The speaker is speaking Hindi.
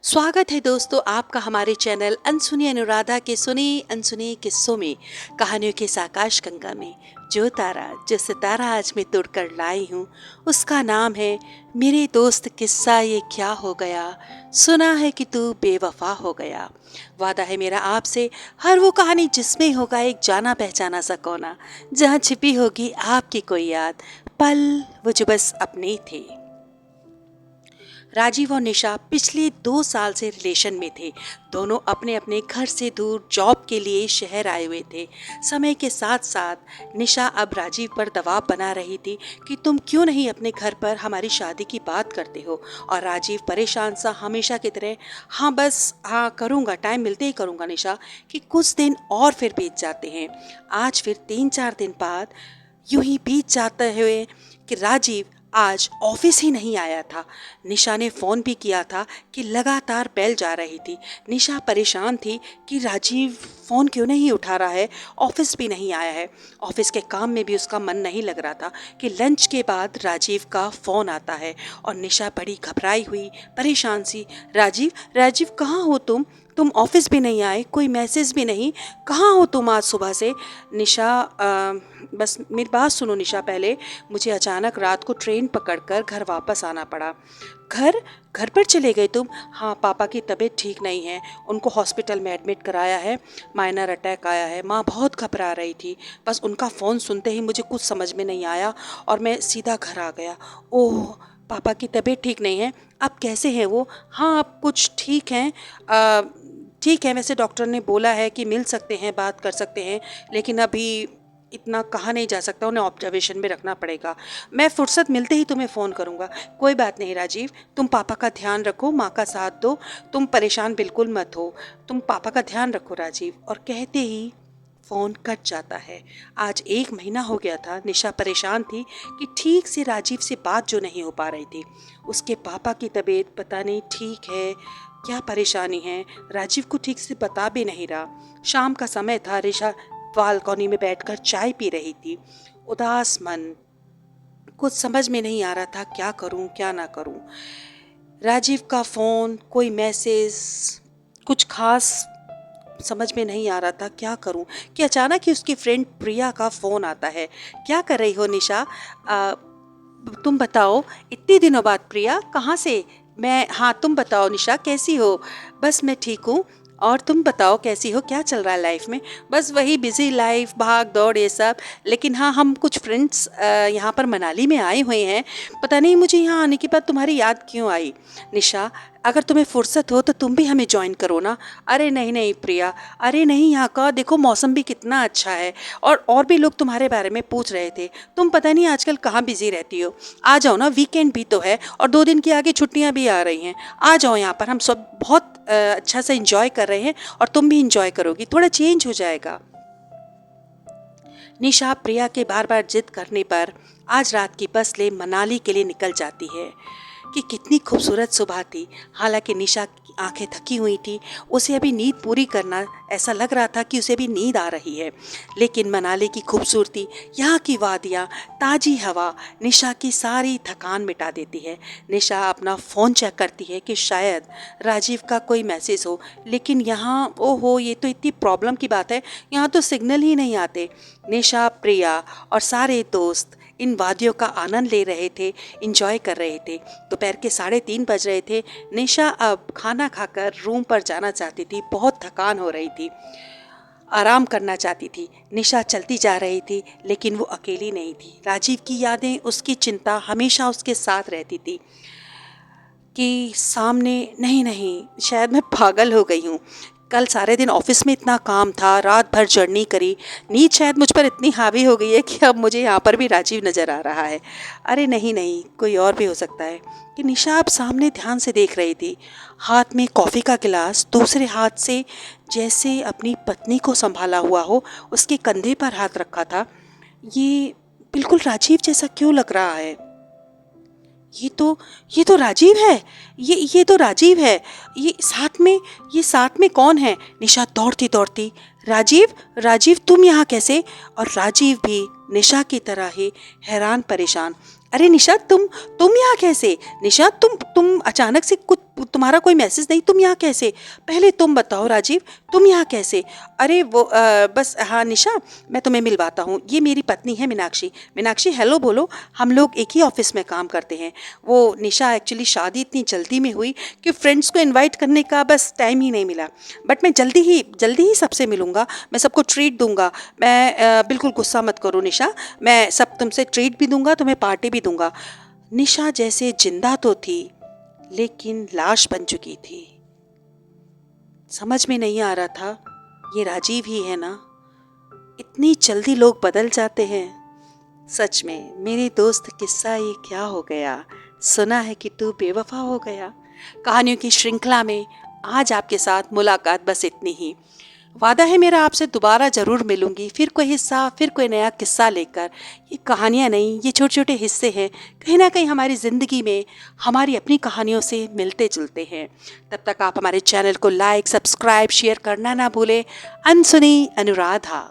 स्वागत है दोस्तों आपका हमारे चैनल अनसुनी अनुराधा के सुने अनसुने किस्सों में, कहानियों के इस आकाश गंगा में जो सितारा आज मैं तोड़कर लाई हूँ उसका नाम है मेरे दोस्त किस्सा ये क्या हो गया। सुना है कि तू बेवफा हो गया। वादा है मेरा आपसे हर वो कहानी जिसमें होगा एक जाना पहचाना सा कोना, जहाँ छिपी होगी आपकी कोई याद, पल वो जो बस अपने ही थे। राजीव और निशा पिछले 2 साल से रिलेशन में थे। दोनों अपने अपने घर से दूर जॉब के लिए शहर आए हुए थे। समय के साथ साथ निशा अब राजीव पर दबाव बना रही थी कि तुम क्यों नहीं अपने घर पर हमारी शादी की बात करते हो, और राजीव परेशान सा हमेशा की तरह हाँ करूँगा, टाइम मिलते ही करूँगा निशा, कि कुछ दिन और फिर बीत जाते हैं। आज फिर 3-4 दिन बाद यूं ही बीत जाते हुए कि राजीव आज ऑफिस ही नहीं आया था। निशा ने फ़ोन भी किया था कि लगातार बेल जा रही थी। निशा परेशान थी कि राजीव फ़ोन क्यों नहीं उठा रहा है, ऑफिस भी नहीं आया है। ऑफिस के काम में भी उसका मन नहीं लग रहा था कि लंच के बाद राजीव का फ़ोन आता है और निशा बड़ी घबराई हुई परेशान सी, राजीव राजीव कहाँ हो तुम ऑफिस भी नहीं आए, कोई मैसेज भी नहीं, कहाँ हो तुम आज सुबह से। निशा बस मेरी बात सुनो निशा, पहले मुझे अचानक रात को ट्रेन पकड़कर घर वापस आना पड़ा। घर घर पर चले गए तुम? हाँ, पापा की तबीयत ठीक नहीं है, उनको हॉस्पिटल में एडमिट कराया है, माइनर अटैक आया है। माँ बहुत घबरा रही थी, बस उनका फ़ोन सुनते ही मुझे कुछ समझ में नहीं आया और मैं सीधा घर आ गया। ओह, पापा की तबीयत ठीक नहीं है, अब कैसे हैं वो? हाँ, अब कुछ ठीक हैं। ठीक है, वैसे डॉक्टर ने बोला है कि मिल सकते हैं, बात कर सकते हैं, लेकिन अभी इतना कहा नहीं जा सकता, उन्हें ऑब्जर्वेशन में रखना पड़ेगा। मैं फुर्सत मिलते ही तुम्हें फ़ोन करूँगा। कोई बात नहीं राजीव, तुम पापा का ध्यान रखो, माँ का साथ दो, तुम परेशान बिल्कुल मत हो, तुम पापा का ध्यान रखो राजीव। और कहते ही फ़ोन कट जाता है। आज 1 महीना हो गया था। निशा परेशान थी कि ठीक से राजीव से बात जो नहीं हो पा रही थी। उसके पापा की तबीयत पता नहीं ठीक है, क्या परेशानी है, राजीव को ठीक से बता भी नहीं रहा। शाम का समय था, निशा बालकनी में बैठकर चाय पी रही थी, उदास मन, कुछ समझ में नहीं आ रहा था क्या करूं क्या ना करूं। राजीव का फ़ोन, कोई मैसेज, कुछ खास समझ में नहीं आ रहा था क्या करूं कि अचानक ही उसकी फ्रेंड प्रिया का फ़ोन आता है। क्या कर रही हो निशा? तुम बताओ, इतने दिनों बाद। प्रिया, कहाँ से? मैं, हाँ तुम बताओ निशा कैसी हो? बस मैं ठीक हूँ, और तुम बताओ कैसी हो, क्या चल रहा है लाइफ में? बस वही बिजी लाइफ, भाग दौड़ ये सब। लेकिन हाँ, हम कुछ फ्रेंड्स यहाँ पर मनाली में आए हुए हैं। पता नहीं मुझे यहाँ आने के बाद तुम्हारी याद क्यों आई। निशा, अगर तुम्हें फुर्सत हो तो तुम भी हमें ज्वाइन करो ना। अरे नहीं नहीं प्रिया, अरे नहीं, यहाँ का देखो मौसम भी कितना अच्छा है, और भी लोग तुम्हारे बारे में पूछ रहे थे। तुम पता नहीं आजकल कहाँ बिजी रहती हो। आ जाओ ना, वीकेंड भी तो है और 2 दिन की आगे छुट्टियाँ भी आ रही हैं। आ जाओ, यहाँ पर हम सब बहुत अच्छा से इंजॉय कर रहे हैं और तुम भी इंजॉय करोगी, थोड़ा चेंज हो जाएगा। निशा प्रिया के बार बार जिद करने पर आज रात की बस ले मनाली के लिए निकल जाती है। कि कितनी खूबसूरत सुबह थी। हालांकि निशा की आंखें थकी हुई थी, उसे अभी नींद पूरी करना, ऐसा लग रहा था कि उसे भी नींद आ रही है। लेकिन मनाली की खूबसूरती, यहाँ की वादियाँ, ताज़ी हवा निशा की सारी थकान मिटा देती है। निशा अपना फ़ोन चेक करती है कि शायद राजीव का कोई मैसेज हो, लेकिन यहाँ ओहो, ये तो इतनी प्रॉब्लम की बात है, यहाँ तो सिग्नल ही नहीं आते। निशा, प्रिया और सारे दोस्त इन वादियों का आनंद ले रहे थे, इंजॉय कर रहे थे। दोपहर के 3:30 बज रहे थे। निशा अब खाना खाकर रूम पर जाना चाहती थी, बहुत थकान हो रही थी, आराम करना चाहती थी। निशा चलती जा रही थी, लेकिन वो अकेली नहीं थी। राजीव की यादें, उसकी चिंता हमेशा उसके साथ रहती थी कि सामने, नहीं नहीं, शायद मैं पागल हो गई हूँ। कल सारे दिन ऑफिस में इतना काम था, रात भर जर्नी करी, नींद शायद मुझ पर इतनी हावी हो गई है कि अब मुझे यहाँ पर भी राजीव नज़र आ रहा है। अरे नहीं नहीं, कोई और भी हो सकता है। कि निशा अब सामने ध्यान से देख रही थी, हाथ में कॉफ़ी का गिलास, दूसरे हाथ से जैसे अपनी पत्नी को संभाला हुआ हो, उसके कंधे पर हाथ रखा था। ये बिल्कुल राजीव जैसा क्यों लग रहा है? ये तो राजीव है, ये तो राजीव है। ये साथ में कौन है? निशा दौड़ती दौड़ती, राजीव राजीव तुम यहाँ कैसे? और राजीव भी निशा की तरह ही हैरान परेशान। अरे निशा, तुम यहाँ कैसे? निशा, तुम अचानक से कुछ तुम्हारा कोई मैसेज नहीं, तुम यहाँ कैसे? पहले तुम बताओ राजीव, तुम यहाँ कैसे? अरे वो बस हाँ निशा, मैं तुम्हें मिलवाता हूँ, ये मेरी पत्नी है मीनाक्षी। मीनाक्षी हेलो बोलो, हम लोग एक ही ऑफिस में काम करते हैं। वो निशा एक्चुअली शादी इतनी जल्दी में हुई कि फ्रेंड्स को इनवाइट करने का बस टाइम ही नहीं मिला, बट मैं जल्दी ही सबसे मिलूँगा, मैं सबको ट्रीट दूंगा। मैं बिल्कुल गुस्सा मत करो निशा, मैं सब तुमसे ट्रीट भी दूंगा, तुम्हें पार्टी भी दूंगा। निशा जैसे जिंदा तो थी लेकिन लाश बन चुकी थी। समझ में नहीं आ रहा था ये राजीव ही है ना? इतनी जल्दी लोग बदल जाते हैं। सच में मेरे दोस्त, किस्सा ये क्या हो गया? सुना है कि तू बेवफा हो गया। कहानियों की श्रृंखला में आज आपके साथ मुलाकात बस इतनी ही। वादा है मेरा आपसे दोबारा ज़रूर मिलूंगी, फिर कोई हिस्सा, फिर कोई नया किस्सा लेकर। ये कहानियाँ नहीं, ये छोटे छोटे हिस्से हैं, कहीं ना कहीं हमारी ज़िंदगी में हमारी अपनी कहानियों से मिलते जुलते हैं। तब तक आप हमारे चैनल को लाइक, सब्सक्राइब, शेयर करना ना भूलें। अनसुनी अनुराधा।